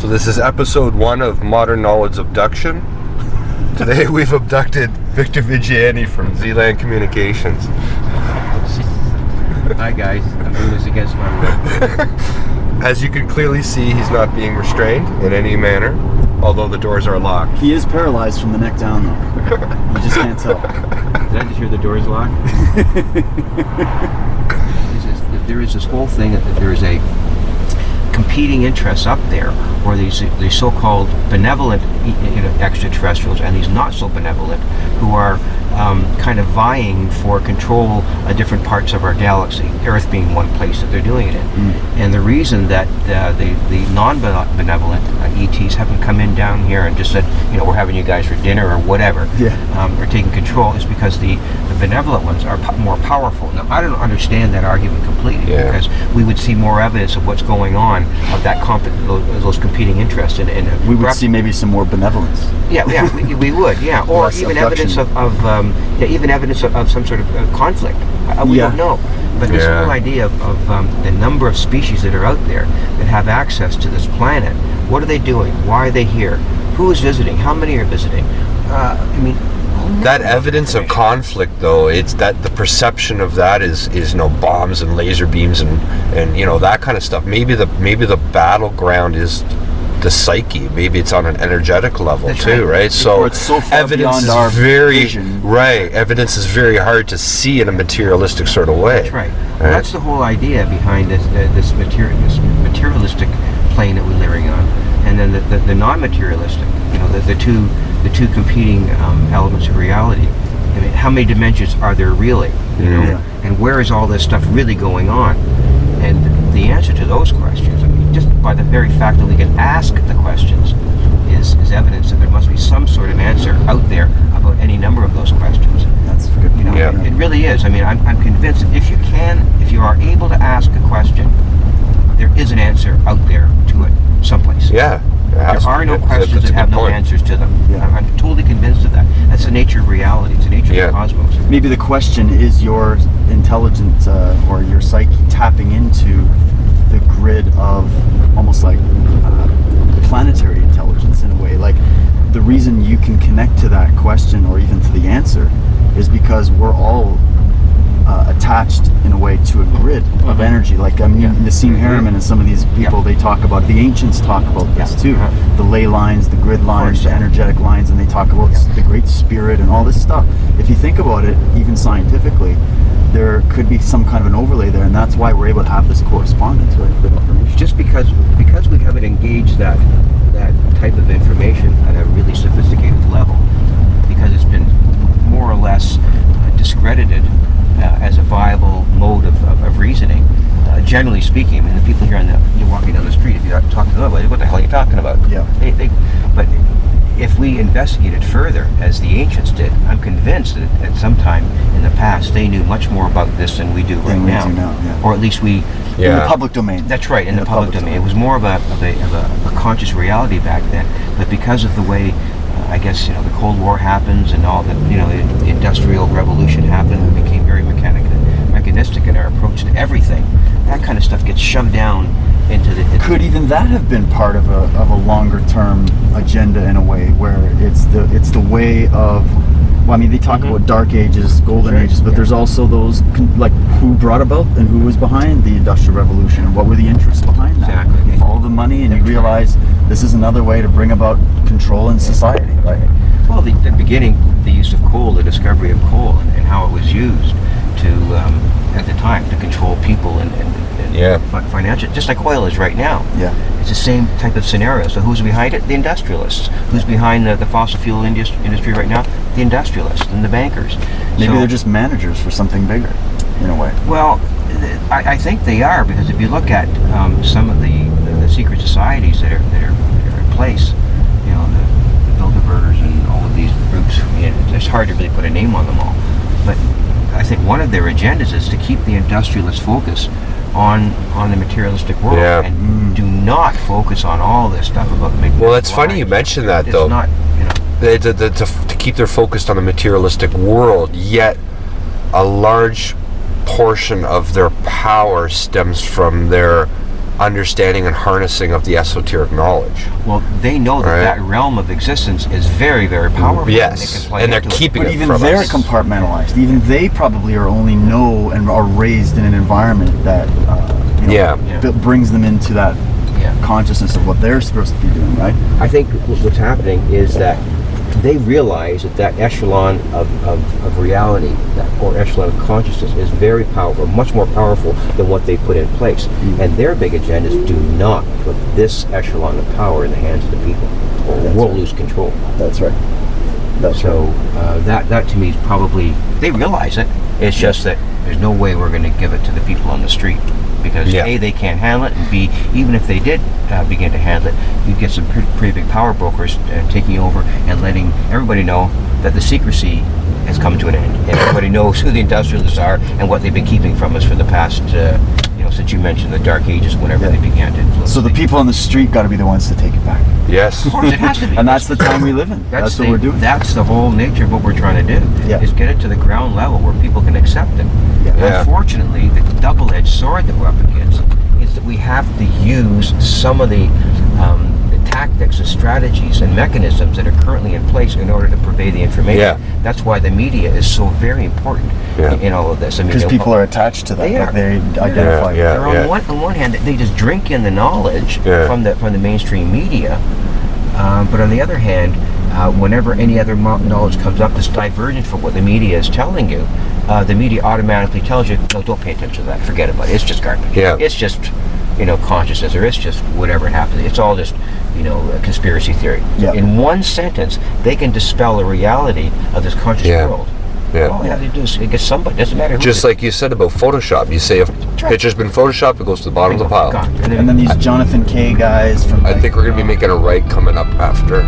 So this is episode 1 of Modern Knowledge Abduction. Today we've abducted Victor Viggiani from ZlandCommunications. Hi guys, I'm doing this against my will. As you can clearly see, he's not being restrained in any manner, although the doors are locked. He is paralyzed from the neck down though. You just can't tell. Did I just hear the doors locked? There is this whole thing that there is a competing interests up there, or these so-called benevolent extraterrestrials and these not so benevolent, who are kind of vying for control of different parts of our galaxy, Earth being one place that they're doing it in. And the reason that the non-benevolent ETs haven't come in down here and just said, we're having you guys for dinner or whatever, or taking control, is because the benevolent ones are more powerful. Now, I don't understand that argument completely, because we would see more evidence of what's going on, of that those competing interests, and we would see maybe some more benevolence. We would, or less even abduction. evidence of some sort of conflict. We don't know, but this whole idea of the number of species that are out there that have access to this planet. What are they doing? Why are they here? Who is visiting? How many are visiting? That evidence of conflict, though, it's that the perception of that is bombs and laser beams and that kind of stuff. Maybe the battleground is the psyche. Maybe it's on an energetic level. That's too, right? So, it's so far evidence beyond our vision. Right. Evidence is very hard to see in a materialistic sort of way. That's right. Well, that's the whole idea behind this materialistic plane that we're living on, and then the non-materialistic. The two competing elements of reality. I mean, how many dimensions are there really? And where is all this stuff really going on? And the answer to those questions, just by the very fact that we can ask the questions, is evidence that there must be some sort of answer out there about any number of those questions. That's a good point. It really is. I'm convinced that if you are able to ask a question, there is an answer out there to it someplace. Yeah. There are no questions that have no answers to them. I'm totally convinced of that. That's the nature of reality. It's the nature of the cosmos. Maybe the question is your intelligence or your psyche tapping into the grid of almost like planetary intelligence in a way. Like the reason you can connect to that question or even to the answer is because we're all attached in a way to a grid of energy. Like Nassim Haramein and some of these people, they talk about, the ancients talk about this too, the ley lines, the grid lines, the energetic lines, and they talk about the great spirit and all this stuff. If you think about it, even scientifically, there could be some kind of an overlay there, and that's why we're able to have this correspondence with information. Just because we haven't engaged that type of information at a really sophisticated level, because it's been more or less discredited as a viable mode of reasoning. Generally speaking, the people here you're walking down the street, if you're talking to them, what the hell are you talking about? But if we investigated further, as the ancients did, I'm convinced that at some time in the past they knew much more about this than we do right now. Or at least we... In the public domain. That's right, in the public domain. It was more of a conscious reality back then, but because of the way the Cold War happens and all that, the Industrial Revolution happened, we became very mechanistic in our approach to everything. That kind of stuff gets shoved down into the... Could even that have been part of a longer term agenda in a way, where it's the way of... they talk about dark ages, golden ages, but there's also those, like, who brought about and who was behind the Industrial Revolution, and what were the interests behind that. Exactly. You follow the money and you realize this is another way to bring about control in society. Right? Well, the beginning, the use of coal, the discovery of coal, and how it was used to, at the time, to control people and financial, just like oil is right now. It's the same type of scenario. So who's behind it? The industrialists. Who's behind the fossil fuel industry right now? The industrialists and the bankers. Maybe they're just managers for something bigger, in a way. Well, I think they are, because if you look at some of the secret societies that are in place, the Bilderbergers and all of these groups, it's hard to really put a name on them all. But I think one of their agendas is to keep the industrialist focus on the materialistic world and do not focus on all this stuff about making. Well, it's funny you mentioned that, though. It's not, to keep their focus on the materialistic world, yet a large portion of their power stems from their understanding and harnessing of the esoteric knowledge. Well, they know that Right. that realm of existence is very, very powerful. Yes, and they're keeping But it even from they're us. compartmentalized. Even they probably are only know and are raised in an environment that Yeah. brings them into that Yeah. consciousness of what they're supposed to be doing, right? I think what's happening is that they realize that that echelon of reality, or echelon of consciousness, is very powerful, much more powerful than what they put in place. And their big agenda is do not put this echelon of power in the hands of the people, or we'll lose control. That's right. That's So that to me is probably, they realize it. It's just that there's no way we're going to give it to the people on the street, because Yeah. A, they can't handle it, and B, even if they did begin to handle it, you'd get some pretty big power brokers taking over and letting everybody know that the secrecy has come to an end, and everybody knows who the industrialists are and what they've been keeping from us for the past, since you mentioned the Dark Ages, whenever they began to influence. So the people on the street got to be the ones to take it back. Yes. Of course, it has to be. And that's the time we live in. That's what we're doing. That's the whole nature of what we're trying to do. Yeah. Is get it to the ground level where people can accept it. Yeah. Unfortunately, the double-edged sword that we're up against is that we have to use some of the tactics and strategies and mechanisms that are currently in place in order to purvey the information. Yeah. That's why the media is so very important in all of this. I mean, Because people are attached to that. They Like are. they identify. Yeah. they're on one hand, they just drink in the knowledge from the mainstream media, but on the other hand, whenever any other knowledge comes up that's divergent from what the media is telling you, the media automatically tells you, no, don't pay attention to that, forget about it, it's just garbage. Yeah. It's just consciousness, or it's just whatever happens. It's all just a conspiracy theory. Yeah. In one sentence, they can dispel the reality of this conscious world. Yeah. All they have to do is get somebody. Doesn't matter who. Just like you said about Photoshop. You say if picture's been Photoshopped, it goes to the bottom of the pile. Gone. And then these Jonathan K guys from. I think we're going to be making a right coming up after